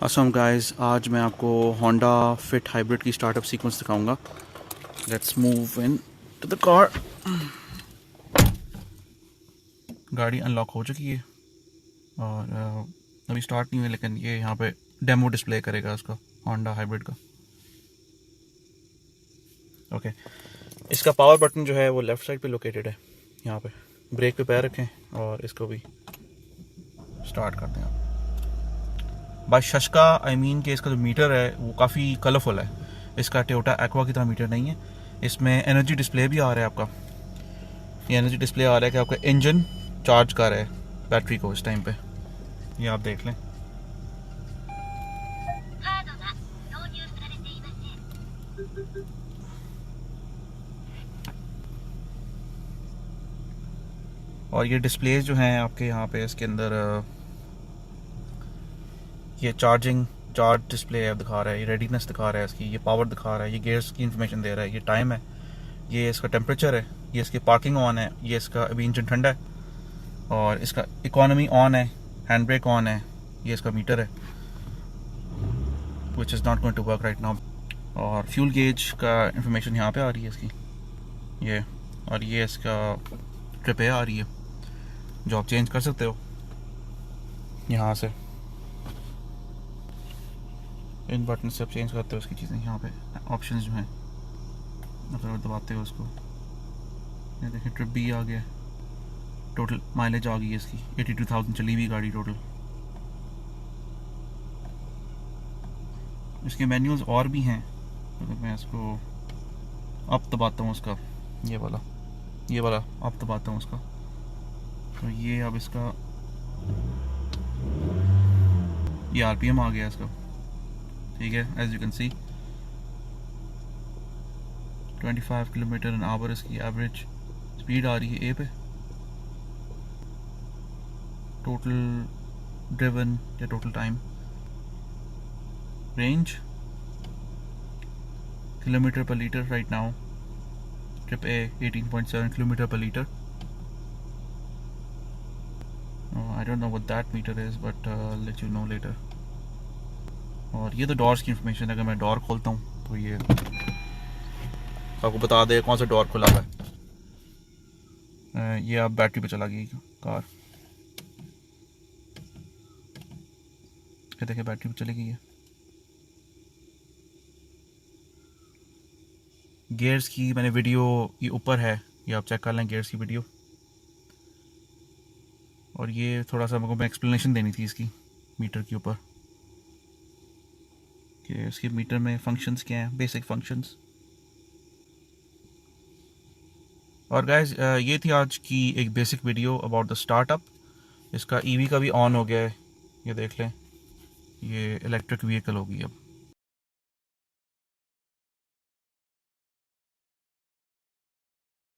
Assam guys, आज मैं आपको होंडा फिट हाइब्रिड की स्टार्टअप सीक्वेंस दिखाऊंगा। Let's move into the car. गाड़ी अनलॉक हो चुकी है और अभी स्टार्ट नहीं हुई, लेकिन ये यहाँ पे डेमो डिस्प्ले करेगा उसका होंडा हाइब्रिड का। ओके, इसका पावर बटन जो है वो लेफ़्ट साइड पे लोकेटेड है। यहाँ पे ब्रेक पे पैर रखें और इसको भी स्टार्ट करते हैं। बाय शशका आई मीन कि इसका जो मीटर है वो काफ़ी कलरफुल है। इसका टोयोटा एक्वा की तरह मीटर नहीं है। इसमें एनर्जी डिस्प्ले भी आ रहा है आपका। ये एनर्जी डिस्प्ले आ रहा है कि आपका इंजन चार्ज कर रहा है बैटरी को इस टाइम पे। ये आप देख लें। और ये डिस्प्लेज जो हैं आपके यहाँ पे इसके अंदर ये चार्ज डिस्प्ले है दिखा रहा है, ये रेडीनेस दिखा रहा है इसकी, ये पावर दिखा रहा है, ये गियर्स की इन्फॉर्मेशन दे रहा है, ये टाइम है, ये इसका टेम्परेचर है, ये इसकी पार्किंग ऑन है, ये इसका अभी इंजन ठंडा है, और इसका इकोनॉमी ऑन है, हैंड ब्रेक ऑन है, ये इसका मीटर है which is not going to work right now. और फ्यूल गेज का इन्फॉर्मेशन यहाँ पे आ रही है इसकी, ये, और ये इसका ट्रिप है आ रही है जो आप चेंज कर सकते हो यहाँ से। इन बटन से आप चेंज करते हो उसकी चीज़ें। यहाँ पे ऑप्शंस जो हैं अगर दबाते हो उसको, ये देखिए ट्रिप भी आ गया, टोटल माइलेज आ गई है इसकी 82,000 चली हुई गाड़ी टोटल। इसके मेन्यूज़ और भी हैं, अगर मैं इसको अप दबाता हूँ उसका, ये वाला अप दबाता हूँ उसका, तो ये अब इसका ये आरपीएम आ गया इसका, ठीक है। As you can see 25 kilometre an hour इसकी एवरेज स्पीड आ रही है ए पे। टोटल ड्रिवन या total time, range kilometre per litre right now, trip A 18.7 kilometre per litre. I don't know what that meter is but let you know later. और ये तो doors की information है, अगर मैं डोर खोलता हूँ तो ये आपको बता दे कौन सा डोर खुला हुआ है। ये अब बैटरी पे चला गई कार, ये देखिए बैटरी पे चली गई है। गियर्स की मैंने वीडियो ये ऊपर है, ये आप चेक कर लें गियर्स की वीडियो। और ये थोड़ा सा मेरे को एक्सप्लेनेशन देनी थी इसकी मीटर के ऊपर कि इसके मीटर में फंक्शंस क्या हैं, बेसिक फंक्शंस। और गाइस ये थी आज की एक basic video about the startup. इसका ईवी का भी ऑन हो गया है, ये देख लें, ये इलेक्ट्रिक व्हीकल होगी अब।